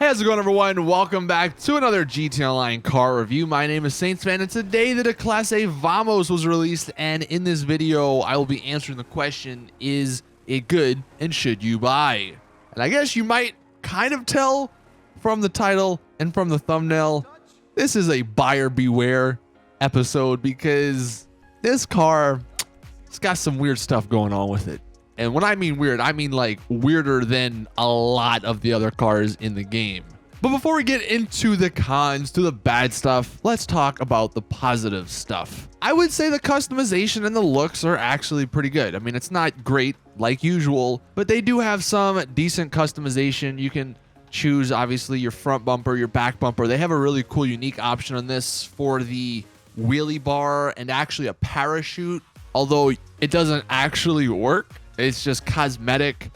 How's it going, everyone? Welcome back to another GTA Online car review. My name is Saintsfan, and today the Declasse Vamos was released, and in this video, I will be answering the question, is it good and should you buy? And I guess you might kind of tell from the title and from the thumbnail, this is a buyer beware episode because this car, it's got some weird stuff going on with it. And when I mean weird, I mean like weirder than a lot of the other cars in the game. But before we get into the cons, to the bad stuff, let's talk about the positive stuff. I would say the customization and the looks are actually pretty good. I mean, it's not great like usual, but they do have some decent customization. You can choose, obviously, your front bumper, your back bumper. They have a really cool, unique option on this for the wheelie bar and actually a parachute, although it doesn't actually work. It's just cosmetic.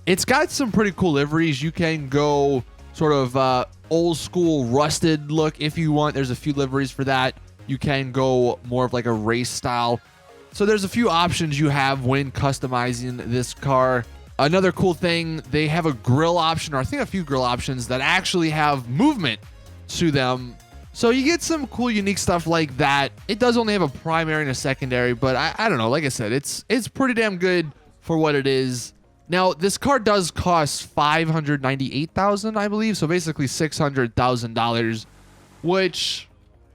It's got some pretty cool liveries. You can go sort of old school rusted look if you want. There's a few liveries for that. You can go more of like a race style. So there's a few options you have when customizing this car. Another cool thing, they have a grill option, or I think a few grill options that actually have movement to them. So you get some cool, unique stuff like that. It does only have a primary and a secondary, but I don't know. Like I said, it's pretty damn good for what it is. Now, this car does cost $598,000, I believe. So basically $600,000, which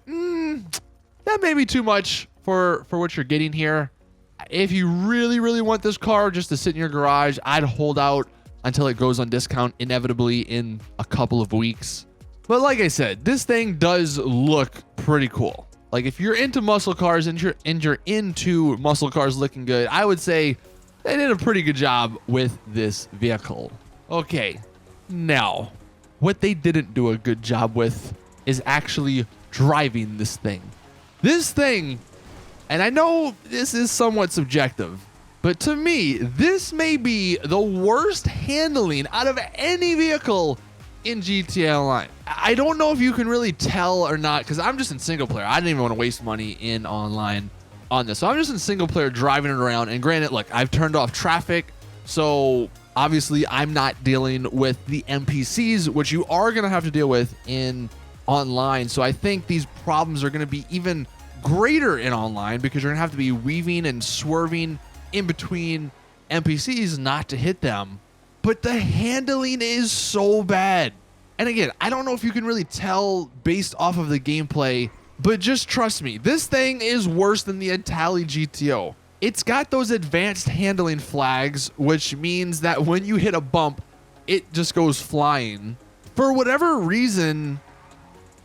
that may be too much for what you're getting here. If you really, really want this car just to sit in your garage, I'd hold out until it goes on discount, inevitably in a couple of weeks. But like I said, this thing does look pretty cool. Like if you're into muscle cars and you're into muscle cars looking good, I would say they did a pretty good job with this vehicle. Okay, now, what they didn't do a good job with is actually driving this thing. This thing, and I know this is somewhat subjective, but to me, this may be the worst handling out of any vehicle in GTA Online. I don't know if you can really tell or not, because I'm just in single player. I didn't even want to waste money in online on this. So I'm just in single player driving it around, and granted, look, I've turned off traffic, so obviously I'm not dealing with the NPCs, which you are going to have to deal with in online. So I think these problems are going to be even greater in online because you're going to have to be weaving and swerving in between NPCs not to hit them. But the handling is so bad. And again, I don't know if you can really tell based off of the gameplay, but just trust me, this thing is worse than the Lvly GTO. It's got those advanced handling flags, which means that when you hit a bump, it just goes flying. For whatever reason,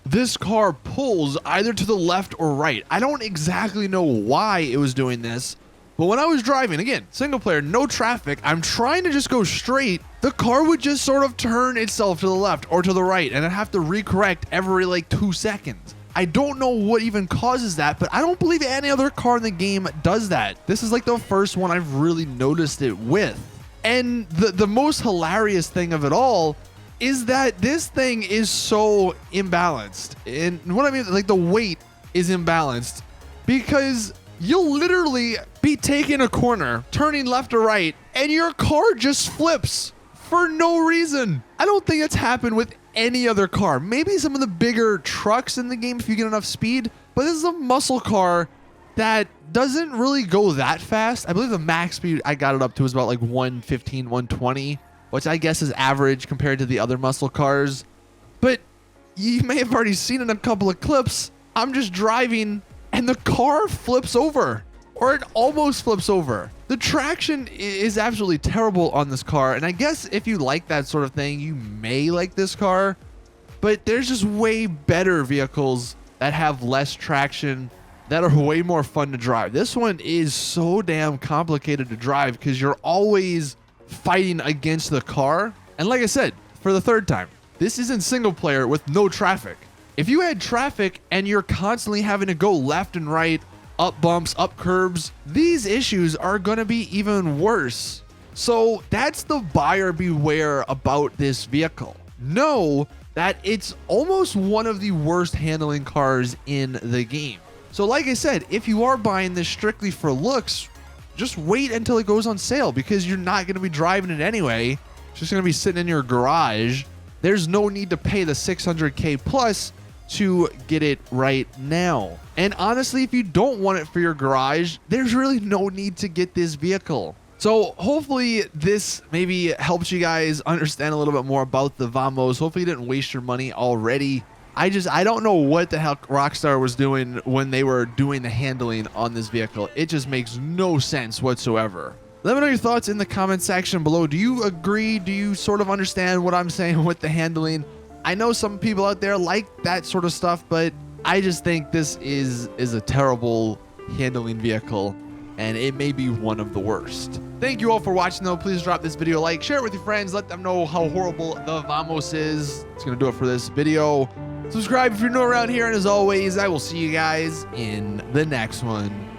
this car pulls either to the left or right. I don't exactly know why it was doing this, but when I was driving, again, single player, no traffic, I'm trying to just go straight, the car would just sort of turn itself to the left or to the right, and I'd have to recorrect every like 2 seconds. I don't know what even causes that, but I don't believe any other car in the game does that. This is like the first one I've really noticed it with. And the most hilarious thing of it all is that this thing is so imbalanced. And what I mean, like the weight is imbalanced because you'll literally be taking a corner, turning left or right, and your car just flips for no reason. I don't think it's happened with any other car. Maybe some of the bigger trucks in the game if you get enough speed, but this is a muscle car that doesn't really go that fast. I believe the max speed I got it up to was about like 115, 120, which I guess is average compared to the other muscle cars. But you may have already seen in a couple of clips, I'm just driving and the car flips over, or it almost flips over. The traction is absolutely terrible on this car, and I guess if you like that sort of thing, you may like this car, but there's just way better vehicles that have less traction that are way more fun to drive. This one is so damn complicated to drive because you're always fighting against the car. And like I said, for the third time, this isn't single player with no traffic. If you had traffic and you're constantly having to go left and right, up bumps, up curbs, these issues are going to be even worse. So that's the buyer beware about this vehicle. Know that it's almost one of the worst handling cars in the game. So like I said, if you are buying this strictly for looks, just wait until it goes on sale because you're not going to be driving it anyway. It's just going to be sitting in your garage. there's no need to pay the 600K plus to get it right now. And honestly, if you don't want it for your garage, there's really no need to get this vehicle. So hopefully this maybe helps you guys understand a little bit more about the Vamos. Hopefully you didn't waste your money already. I don't know what the hell Rockstar was doing when they were doing the handling on this vehicle. It just makes no sense whatsoever. Let me know your thoughts in the comment section below. Do you agree? Do you sort of understand what I'm saying with the handling? I know some people out there like that sort of stuff, but I just think this is a terrible handling vehicle, and it may be one of the worst. Thank you all for watching though. Please drop this video a like, share it with your friends, let them know how horrible the Vamos is. It's gonna do it for this video. Subscribe if you're new around here, and as always, I will see you guys in the next one.